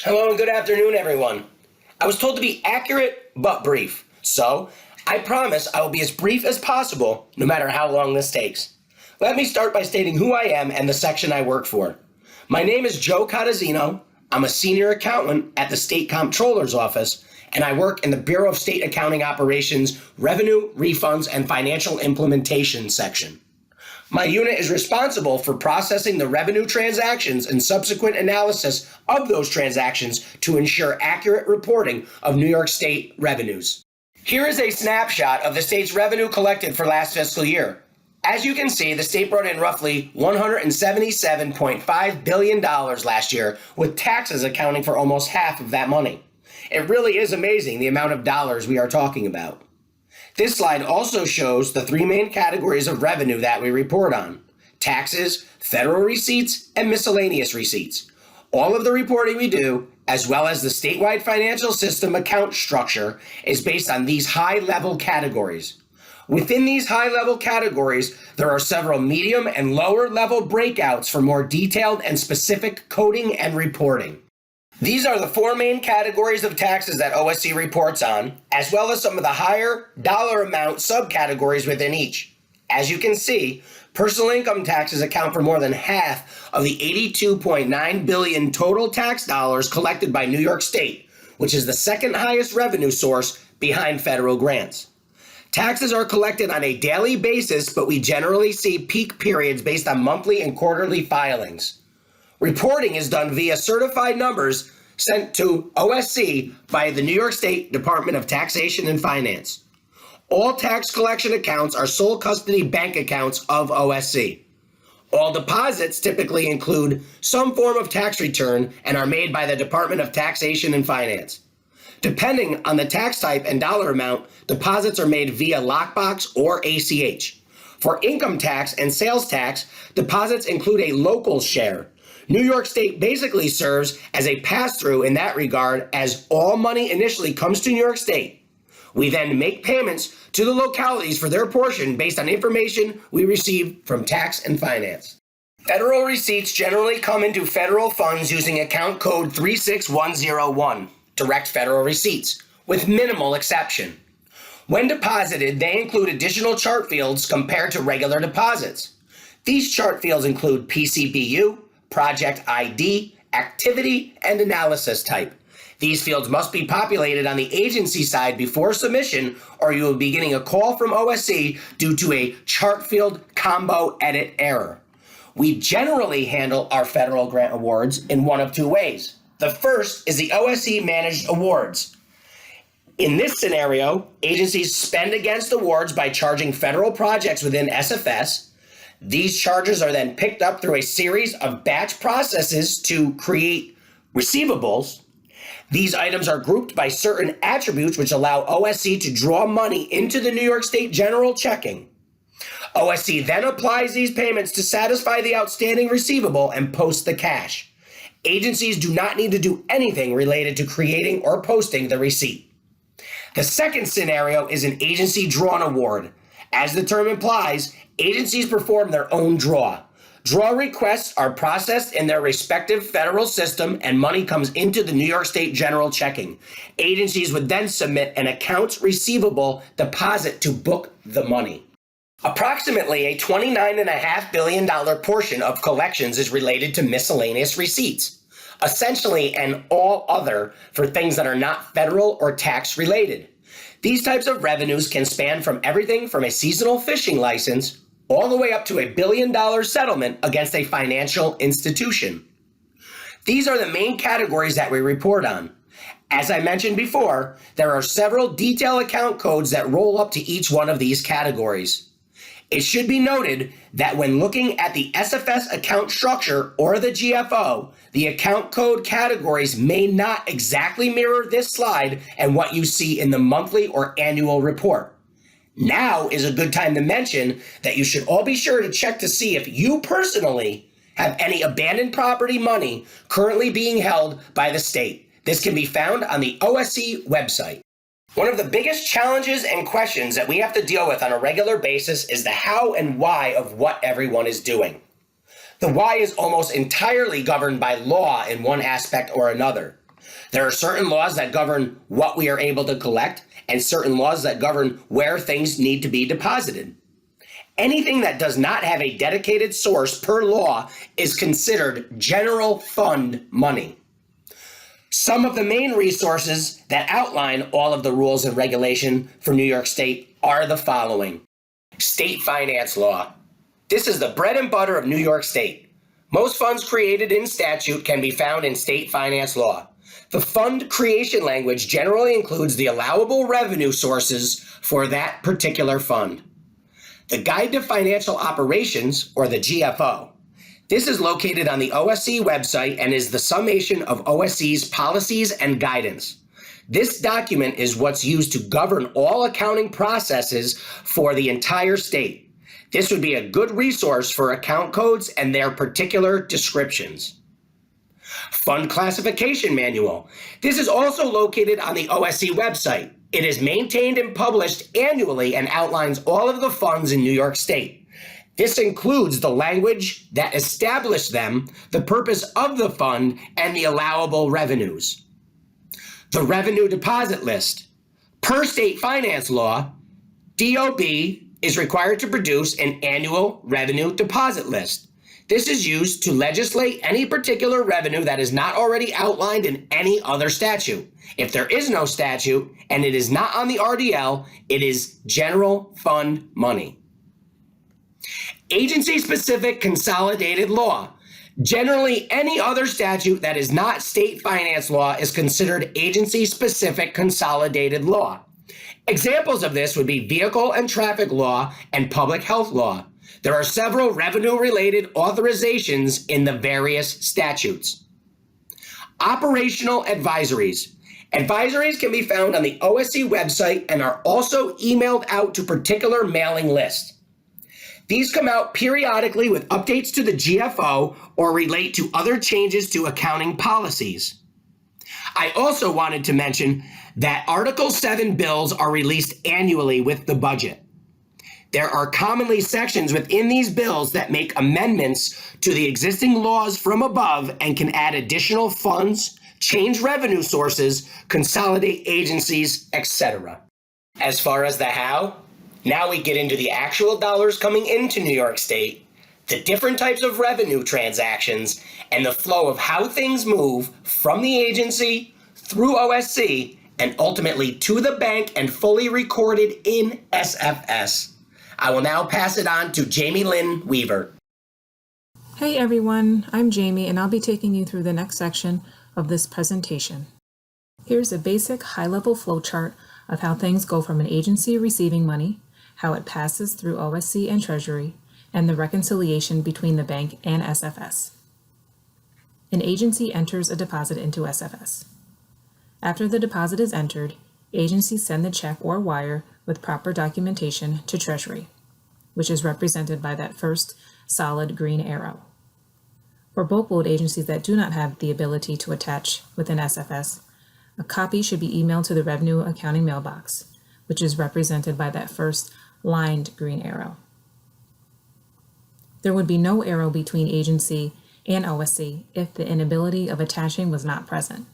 Hello and good afternoon, everyone. I was told to be accurate but brief, so I promise I will be as brief as possible, no matter how long this takes. Let me start by stating who I am and the section I work for. My name is Joe Cottazino. I'm a senior accountant at the State Comptroller's Office, and I work in the Bureau of State Accounting Operations, Revenue, Refunds, and Financial Implementation section. My unit is responsible for processing the revenue transactions and subsequent analysis of those transactions to ensure accurate reporting of New York State revenues. Here is a snapshot of the state's revenue collected for last fiscal year. As you can see, the state brought in roughly $177.5 billion last year, with taxes accounting for almost half of that money. It really is amazing the amount of dollars we are talking about. This slide also shows the three main categories of revenue that we report on: taxes, federal receipts, and miscellaneous receipts. All of the reporting we do, as well as the statewide financial system account structure, is based on these high-level categories. Within these high-level categories, there are several medium and lower-level breakouts for more detailed and specific coding and reporting. These are the four main categories of taxes that OSC reports on, as well as some of the higher dollar amount subcategories within each. As you can see, personal income taxes account for more than half of the $82.9 billion total tax dollars collected by New York State, which is the second highest revenue source behind federal grants. Taxes are collected on a daily basis, but we generally see peak periods based on monthly and quarterly filings. Reporting is done via certified numbers sent to OSC by the New York State Department of Taxation and Finance. All tax collection accounts are sole custody bank accounts of OSC. All deposits typically include some form of tax return and are made by the Department of Taxation and Finance. Depending on the tax type and dollar amount, deposits are made via lockbox or ACH. For income tax and sales tax, deposits include a local share. New York State basically serves as a pass-through in that regard, as all money initially comes to New York State. We then make payments to the localities for their portion based on information we receive from tax and finance. Federal receipts generally come into federal funds using account code 36101, direct federal receipts, with minimal exception. When deposited, they include additional chart fields compared to regular deposits. These chart fields include PCBU, project ID, activity, and analysis type. These fields must be populated on the agency side before submission, or you will be getting a call from OSC due to a chart field combo edit error. We generally handle our federal grant awards in one of two ways. The first is the OSC managed awards. In this scenario, agencies spend against awards by charging federal projects within SFS. These charges are then picked up through a series of batch processes to create receivables. These items are grouped by certain attributes which allow OSC to draw money into the New York State general checking. OSC then applies these payments to satisfy the outstanding receivable and post the cash. Agencies do not need to do anything related to creating or posting the receipt. The second scenario is an agency-drawn award. As the term implies, agencies perform their own draw. Draw requests are processed in their respective federal system and money comes into the New York State general checking. Agencies would then submit an accounts receivable deposit to book the money. Approximately a $29.5 billion portion of collections is related to miscellaneous receipts, essentially an all other for things that are not federal or tax related. These types of revenues can span from everything from a seasonal fishing license all the way up to $1 billion settlement against a financial institution. These are the main categories that we report on. As I mentioned before, there are several detailed account codes that roll up to each one of these categories. It should be noted that when looking at the SFS account structure or the GFO, the account code categories may not exactly mirror this slide and what you see in the monthly or annual report. Now is a good time to mention that you should all be sure to check to see if you personally have any abandoned property money currently being held by the state. This can be found on the OSC website. One of the biggest challenges and questions that we have to deal with on a regular basis is the how and why of what everyone is doing. The why is almost entirely governed by law in one aspect or another. There are certain laws that govern what we are able to collect and certain laws that govern where things need to be deposited. Anything that does not have a dedicated source per law is considered general fund money. Some of the main resources that outline all of the rules and regulation for New York State are the following. State finance law. This is the bread and butter of New York State. Most funds created in statute can be found in state finance law. The fund creation language generally includes the allowable revenue sources for that particular fund. The Guide to Financial Operations, or the GFO. This is located on the OSC website and is the summation of OSC's policies and guidance. This document is what's used to govern all accounting processes for the entire state. This would be a good resource for account codes and their particular descriptions. Fund Classification Manual. This is also located on the OSC website. It is maintained and published annually and outlines all of the funds in New York State. This includes the language that established them, the purpose of the fund, and the allowable revenues. The Revenue Deposit List. Per state finance law, DOB is required to produce an annual revenue deposit list. This is used to legislate any particular revenue that is not already outlined in any other statute. If there is no statute and it is not on the RDL, it is general fund money. Agency-specific consolidated law. Generally, any other statute that is not state finance law is considered agency-specific consolidated law. Examples of this would be vehicle and traffic law and public health law. There are several revenue-related authorizations in the various statutes. Operational advisories. Advisories can be found on the OSC website and are also emailed out to particular mailing lists. These come out periodically with updates to the GFO or relate to other changes to accounting policies. I also wanted to mention that Article 7 bills are released annually with the budget. There are commonly sections within these bills that make amendments to the existing laws from above and can add additional funds, change revenue sources, consolidate agencies, etc. As far as the how, now we get into the actual dollars coming into New York State, the different types of revenue transactions, and the flow of how things move from the agency through OSC and ultimately to the bank and fully recorded in SFS. I will now pass it on to Jamie Lynn Weaver. Hey everyone, I'm Jamie and I'll be taking you through the next section of this presentation. Here's a basic high-level flowchart of how things go from an agency receiving money, how it passes through OSC and Treasury, and the reconciliation between the bank and SFS. An agency enters a deposit into SFS. After the deposit is entered, agencies send the check or wire with proper documentation to Treasury, which is represented by that first solid green arrow. For bulk load agencies that do not have the ability to attach within SFS, a copy should be emailed to the Revenue Accounting mailbox, which is represented by that first lined green arrow. There would be no arrow between agency and OSC if the inability of attaching was not present.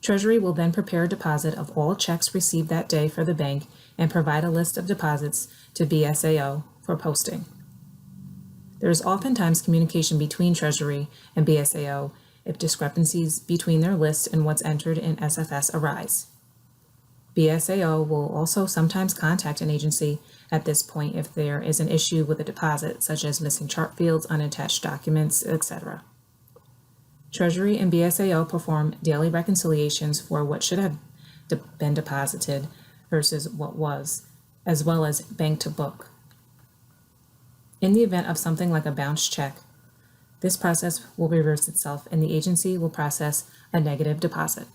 Treasury will then prepare a deposit of all checks received that day for the bank and provide a list of deposits to BSAO for posting. There is oftentimes communication between Treasury and BSAO if discrepancies between their list and what's entered in SFS arise. BSAO will also sometimes contact an agency at this point if there is an issue with a deposit, such as missing chart fields, unattached documents, etc. Treasury and BSAO perform daily reconciliations for what should have been deposited versus what was, as well as bank to book. In the event of something like a bounced check, this process will reverse itself and the agency will process a negative deposit.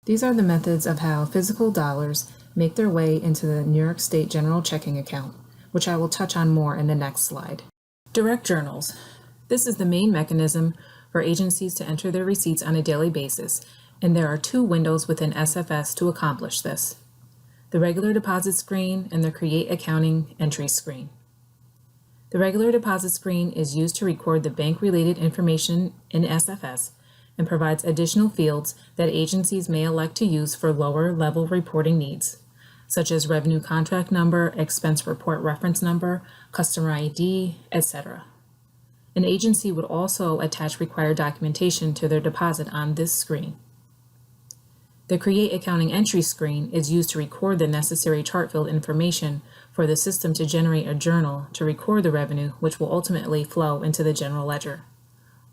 These are the methods of how physical dollars make their way into the New York State General Checking Account, which I will touch on more in the next slide. Direct journals. This is the main mechanism for agencies to enter their receipts on a daily basis, and there are two windows within SFS to accomplish this: the regular deposit screen and the Create Accounting Entry screen. The regular deposit screen is used to record the bank-related information in SFS, and provides additional fields that agencies may elect to use for lower-level reporting needs, such as revenue contract number, expense report reference number, customer ID, etc. An agency would also attach required documentation to their deposit on this screen. The Create Accounting Entry screen is used to record the necessary chart field information for the system to generate a journal to record the revenue, which will ultimately flow into the general ledger.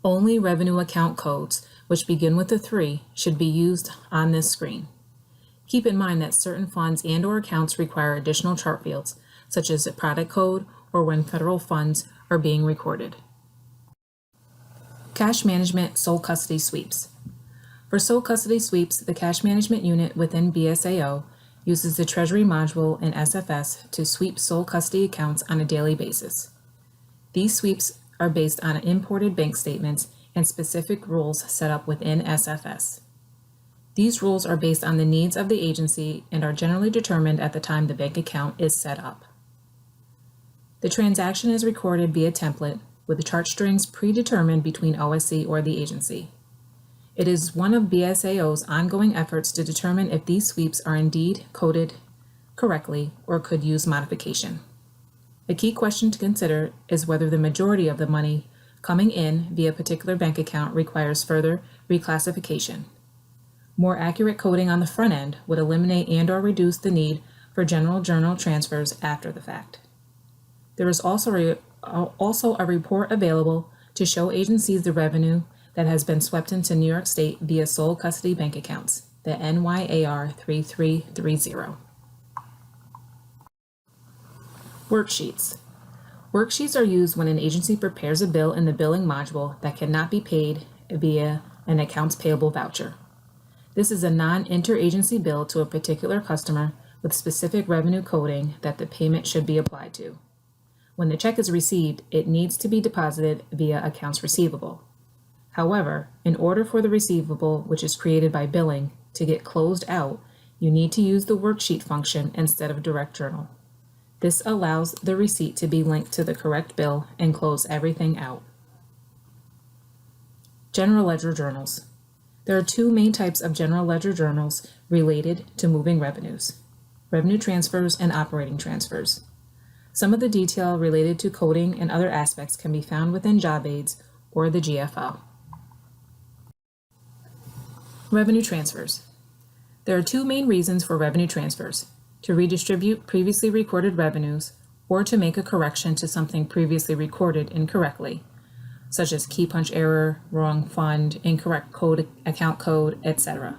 Only revenue account codes, which begin with a 3, should be used on this screen. Keep in mind that certain funds and/or accounts require additional chart fields, such as a product code or when federal funds are being recorded. Cash Management Sole Custody Sweeps. For sole custody sweeps, the cash management unit within BSAO uses the Treasury module in SFS to sweep sole custody accounts on a daily basis. These sweeps are based on imported bank statements and specific rules set up within SFS. These rules are based on the needs of the agency and are generally determined at the time the bank account is set up. The transaction is recorded via template with the chart strings predetermined between OSC or the agency. It is one of BSAO's ongoing efforts to determine if these sweeps are indeed coded correctly or could use modification. A key question to consider is whether the majority of the money coming in via a particular bank account requires further reclassification. More accurate coding on the front end would eliminate and/or reduce the need for general journal transfers after the fact. There is also a report available to show agencies the revenue that has been swept into New York State via sole custody bank accounts, the NYAR 3330. Worksheets. Worksheets are used when an agency prepares a bill in the billing module that cannot be paid via an accounts payable voucher. This is a non-interagency bill to a particular customer with specific revenue coding that the payment should be applied to. When the check is received, it needs to be deposited via accounts receivable. However, in order for the receivable, which is created by billing, to get closed out, you need to use the worksheet function instead of direct journal. This allows the receipt to be linked to the correct bill and close everything out. General ledger journals. There are two main types of general ledger journals related to moving revenues: revenue transfers and operating transfers. Some of the detail related to coding and other aspects can be found within job aids or the GFO. Revenue transfers. There are two main reasons for revenue transfers: to redistribute previously recorded revenues or to make a correction to something previously recorded incorrectly, such as key punch error, wrong fund, incorrect code, account code, etc.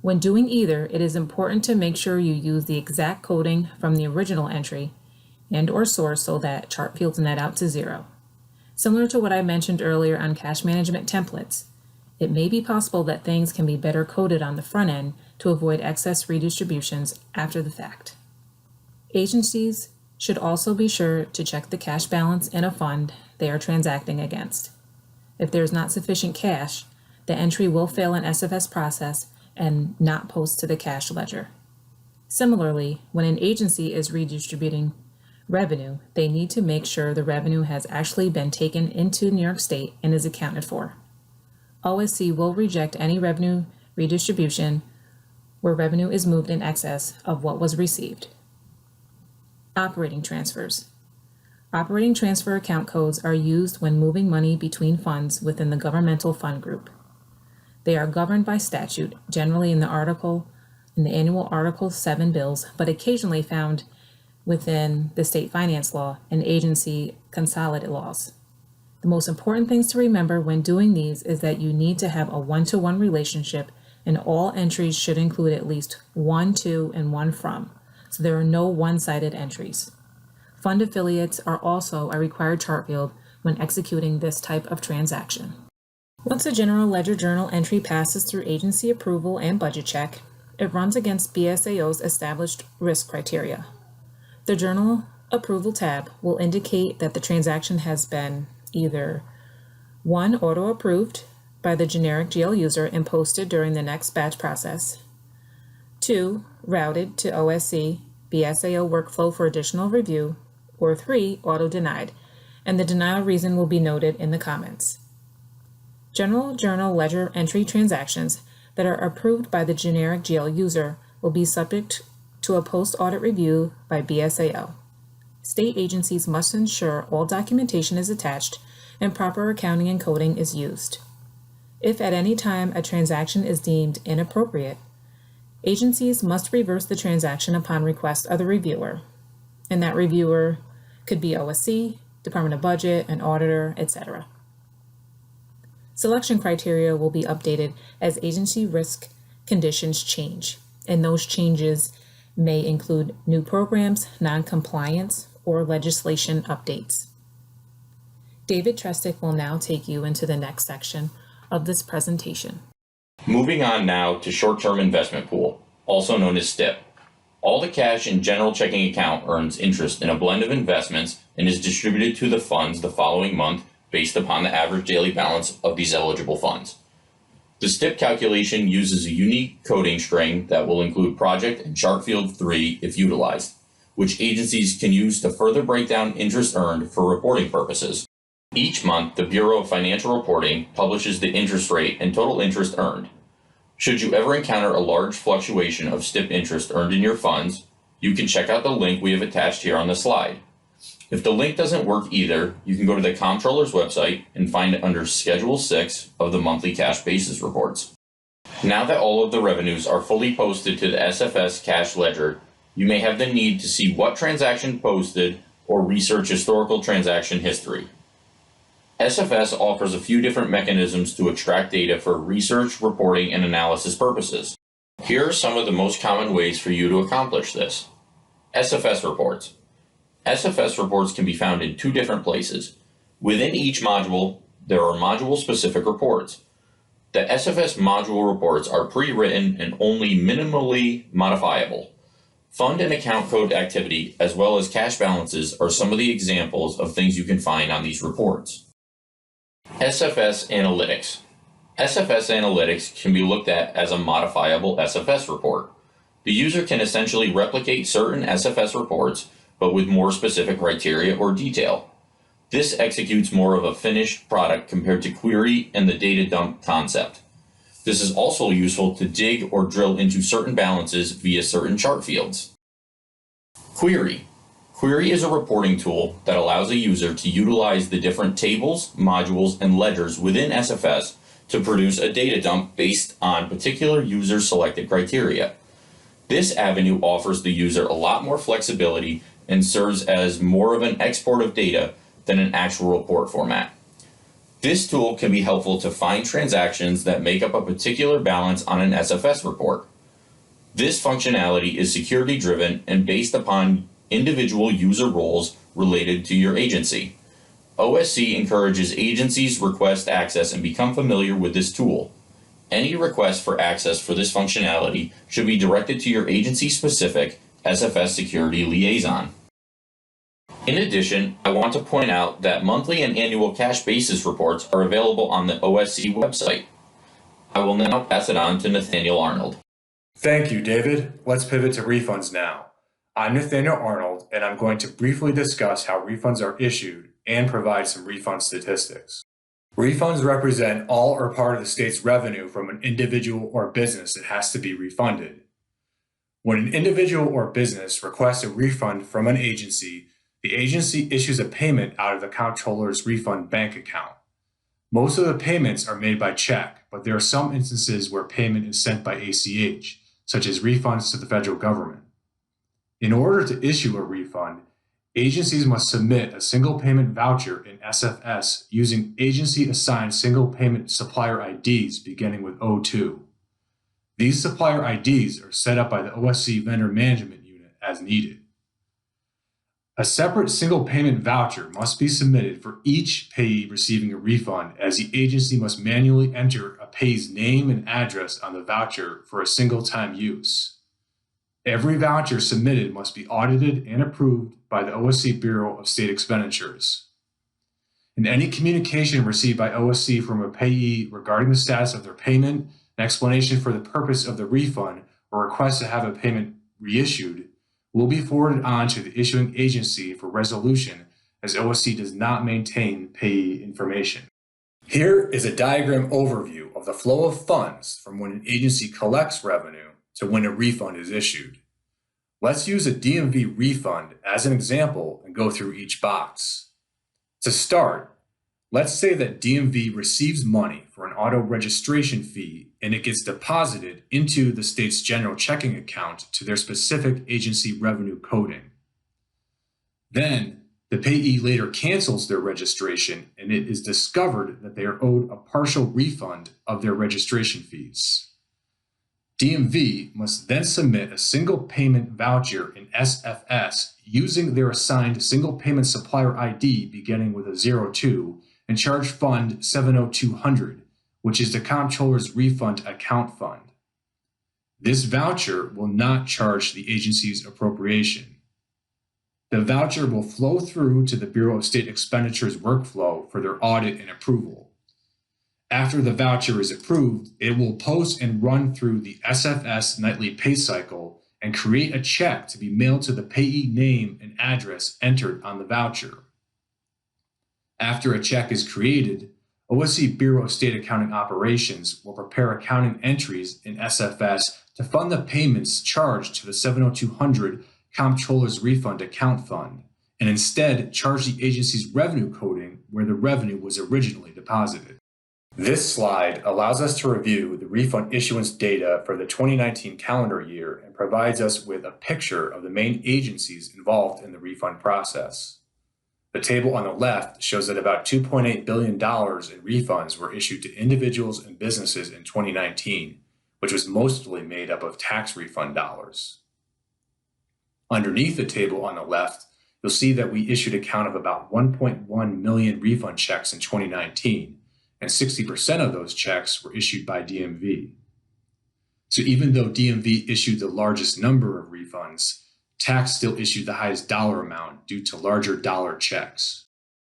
When doing either, it is important to make sure you use the exact coding from the original entry and/or source so that chart fields net out to 0. Similar to what I mentioned earlier on cash management templates, it may be possible that things can be better coded on the front end to avoid excess redistributions after the fact. Agencies should also be sure to check the cash balance in a fund they are transacting against. If there is not sufficient cash, the entry will fail an SFS process and not post to the cash ledger. Similarly, when an agency is redistributing revenue, they need to make sure the revenue has actually been taken into New York State and is accounted for. OSC will reject any revenue redistribution where revenue is moved in excess of what was received. Operating transfers. Operating transfer account codes are used when moving money between funds within the governmental fund group. They are governed by statute, generally in the annual Article 7 bills, but occasionally found within the state finance law and agency consolidated laws. The most important things to remember when doing these is that you need to have a one-to-one relationship, and all entries should include at least one to and one from, so there are no one-sided entries. Fund affiliates are also a required chart field when executing this type of transaction. Once a general ledger journal entry passes through agency approval and budget check, it runs against BSAO's established risk criteria. The Journal Approval tab will indicate that the transaction has been either 1. Auto-approved by the generic GL user and posted during the next batch process, 2. Routed to OSC BSAO workflow for additional review, or 3. Auto-denied, and the denial reason will be noted in the comments. General journal ledger entry transactions that are approved by the generic GL user will be subject to a post-audit review by BSAO. State agencies must ensure all documentation is attached and proper accounting and coding is used. If at any time a transaction is deemed inappropriate, agencies must reverse the transaction upon request of the reviewer, and that reviewer could be OSC, Department of Budget, an auditor, etc. Selection criteria will be updated as agency risk conditions change, and those changes may include new programs, non-compliance, or legislation updates. David Trestick will now take you into the next section of this presentation. Moving on now to short-term investment pool, also known as STIP. All the cash in general checking account earns interest in a blend of investments and is distributed to the funds the following month based upon the average daily balance of these eligible funds. The STIP calculation uses a unique coding string that will include project and chart field 3 if utilized, which agencies can use to further break down interest earned for reporting purposes. Each month, the Bureau of Financial Reporting publishes the interest rate and total interest earned. Should you ever encounter a large fluctuation of STIP interest earned in your funds, you can check out the link we have attached here on the slide. If the link doesn't work either, you can go to the Comptroller's website and find it under Schedule 6 of the monthly cash basis reports. Now that all of the revenues are fully posted to the SFS cash ledger, you may have the need to see what transaction posted or research historical transaction history. SFS offers a few different mechanisms to extract data for research, reporting, and analysis purposes. Here are some of the most common ways for you to accomplish this. Sfs Reports. Sfs Reports can be found in two different places. Within each module, there are module-specific reports. The Sfs module reports are pre-written and only minimally modifiable. Fund and account code activity, as well as cash balances, are some of the examples of things you can find on these reports. Sfs Analytics. Sfs Analytics can be looked at as a modifiable Sfs report. The user can essentially replicate certain Sfs reports, but with more specific criteria or detail. This executes more of a finished product compared to query and the data dump concept. This is also useful to dig or drill into certain balances via certain chart fields. Query. Query is a reporting tool that allows a user to utilize the different tables, modules, and ledgers within SFS to produce a data dump based on particular user selected criteria. This avenue offers the user a lot more flexibility and serves as more of an export of data than an actual report format. This tool can be helpful to find transactions that make up a particular balance on an SFS report. This functionality is security driven and based upon individual user roles related to your agency. OSC encourages agencies request access and become familiar with this tool. Any request for access for this functionality should be directed to your agency-specific SFS security liaison. In addition, I want to point out that monthly and annual cash basis reports are available on the OSC website. I will now pass it on to Nathaniel Arnold. Thank you, David. Let's pivot to refunds now. I'm Nathaniel Arnold, and I'm going to briefly discuss how refunds are issued and provide some refund statistics. Refunds represent all or part of the state's revenue from an individual or business that has to be refunded. When an individual or business requests a refund from an agency, the agency issues a payment out of the comptroller's refund bank account. Most of the payments are made by check, but there are some instances where payment is sent by ACH, such as refunds to the federal government. In order to issue a refund, agencies must submit a single payment voucher in SFS using agency-assigned single payment supplier IDs beginning with 02. These supplier IDs are set up by the OSC Vendor Management Unit as needed. A separate single payment voucher must be submitted for each payee receiving a refund, as the agency must manually enter a payee's name and address on the voucher for a single time use. Every voucher submitted must be audited and approved by the OSC Bureau of State Expenditures. And any communication received by OSC from a payee regarding the status of their payment, an explanation for the purpose of the refund, or request to have a payment reissued will be forwarded on to the issuing agency for resolution, as OSC does not maintain payee information. Here is a diagram overview of the flow of funds from when an agency collects revenue to when a refund is issued. Let's use a DMV refund as an example and go through each box. To start, let's say that DMV receives money for an auto registration fee and it gets deposited into the state's general checking account to their specific agency revenue coding. Then, the payee later cancels their registration and it is discovered that they are owed a partial refund of their registration fees. DMV must then submit a single payment voucher in SFS using their assigned single payment supplier ID beginning with a 02 and charge fund 70200, which is the comptroller's refund account fund. This voucher will not charge the agency's appropriation. The voucher will flow through to the Bureau of State Expenditures workflow for their audit and approval. After the voucher is approved, it will post and run through the SFS nightly pay cycle and create a check to be mailed to the payee name and address entered on the voucher. After a check is created, Osce Bureau of State Accounting Operations will prepare accounting entries in SFS to fund the payments charged to the 70200 Comptroller's Refund Account Fund, and instead charge the agency's revenue coding where the revenue was originally deposited. This slide allows us to review the refund issuance data for the 2019 calendar year and provides us with a picture of the main agencies involved in the refund process. The table on the left shows that about $2.8 billion in refunds were issued to individuals and businesses in 2019, which was mostly made up of tax refund dollars. Underneath the table on the left, you'll see that we issued a count of about 1.1 million refund checks in 2019, and 60% of those checks were issued by DMV. So even though DMV issued the largest number of refunds, tax still issued the highest dollar amount due to larger dollar checks.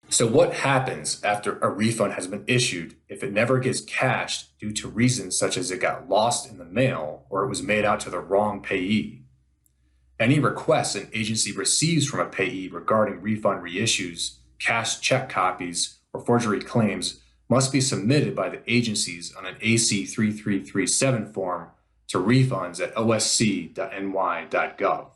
So what happens after a refund has been issued if it never gets cashed due to reasons such as it got lost in the mail or it was made out to the wrong payee? Any requests an agency receives from a payee regarding refund reissues, cashed check copies, or forgery claims must be submitted by the agencies on an AC 3337 form to refunds@osc.ny.gov.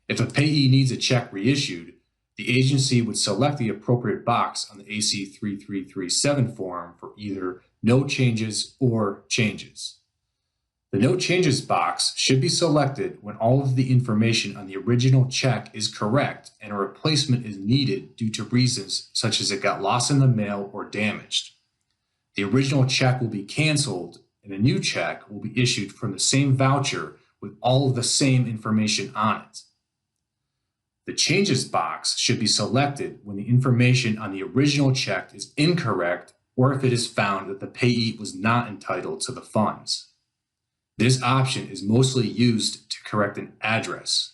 If a payee needs a check reissued, the agency would select the appropriate box on the AC 3337 form for either no changes or changes. The No Changes box should be selected when all of the information on the original check is correct and a replacement is needed due to reasons such as it got lost in the mail or damaged. The original check will be canceled and a new check will be issued from the same voucher with all of the same information on it. The Changes box should be selected when the information on the original check is incorrect or if it is found that the payee was not entitled to the funds. This option is mostly used to correct an address.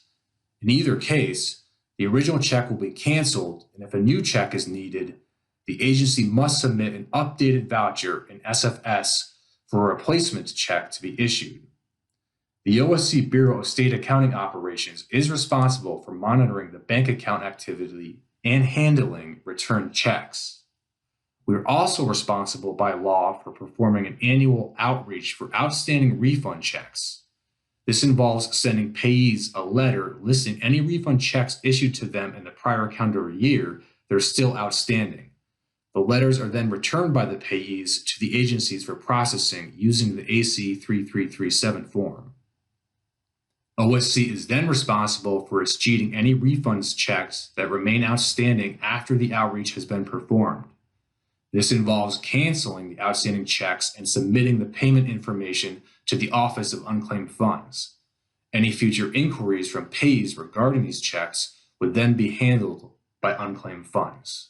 In either case, the original check will be canceled, and if a new check is needed, the agency must submit an updated voucher in SFS for a replacement check to be issued. The OSC Bureau of State Accounting Operations is responsible for monitoring the bank account activity and handling returned checks. We are also responsible by law for performing an annual outreach for outstanding refund checks. This involves sending payees a letter listing any refund checks issued to them in the prior calendar year that are still outstanding. The letters are then returned by the payees to the agencies for processing using the AC 3337 form. OSC is then responsible for escheating any refunds checks that remain outstanding after the outreach has been performed. This involves canceling the outstanding checks and submitting the payment information to the Office of Unclaimed Funds. Any future inquiries from payees regarding these checks would then be handled by unclaimed funds.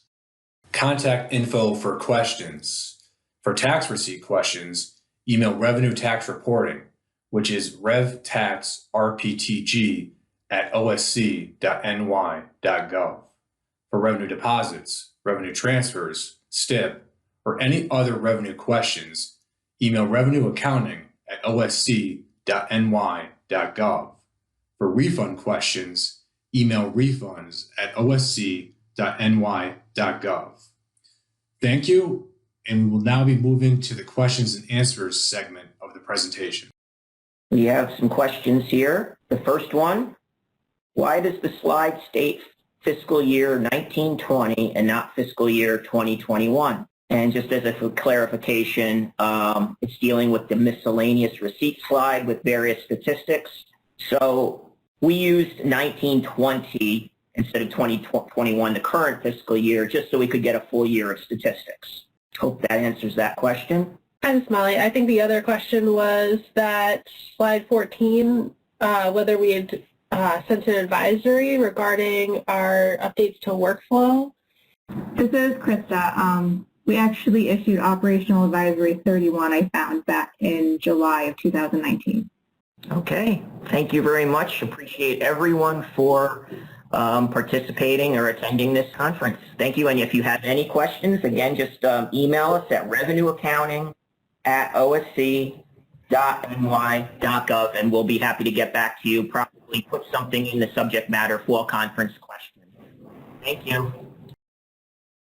Contact info for questions. For tax receipt questions, email Revenue Tax Reporting, which is revtaxrptg@osc.ny.gov. For revenue deposits, revenue transfers, STIP, or any other revenue questions, email revenueaccounting@osc.ny.gov. For refund questions, email refunds@osc.ny.gov. Thank you, and we will now be moving to the questions and answers segment of the presentation. We have some questions here. The first one, why does the slide state fiscal year 1920 and not fiscal year 2021? And just as a clarification, it's dealing with the miscellaneous receipt slide with various statistics. So we used 1920 instead of 2021, the current fiscal year, just so we could get a full year of statistics. Hope that answers that question. I'm Smiley. I think the other question was that slide 14, whether we had sent an advisory regarding our updates to workflow. This is Krista. We actually issued Operational Advisory 31, I found, back in July of 2019. Okay. Thank you very much. Appreciate everyone for participating or attending this conference. Thank you. And if you have any questions, again, just email us at revenueaccounting@osc.ny.gov, and we'll be happy to get back to you. Probably put something in the subject matter fall conference question. Thank you.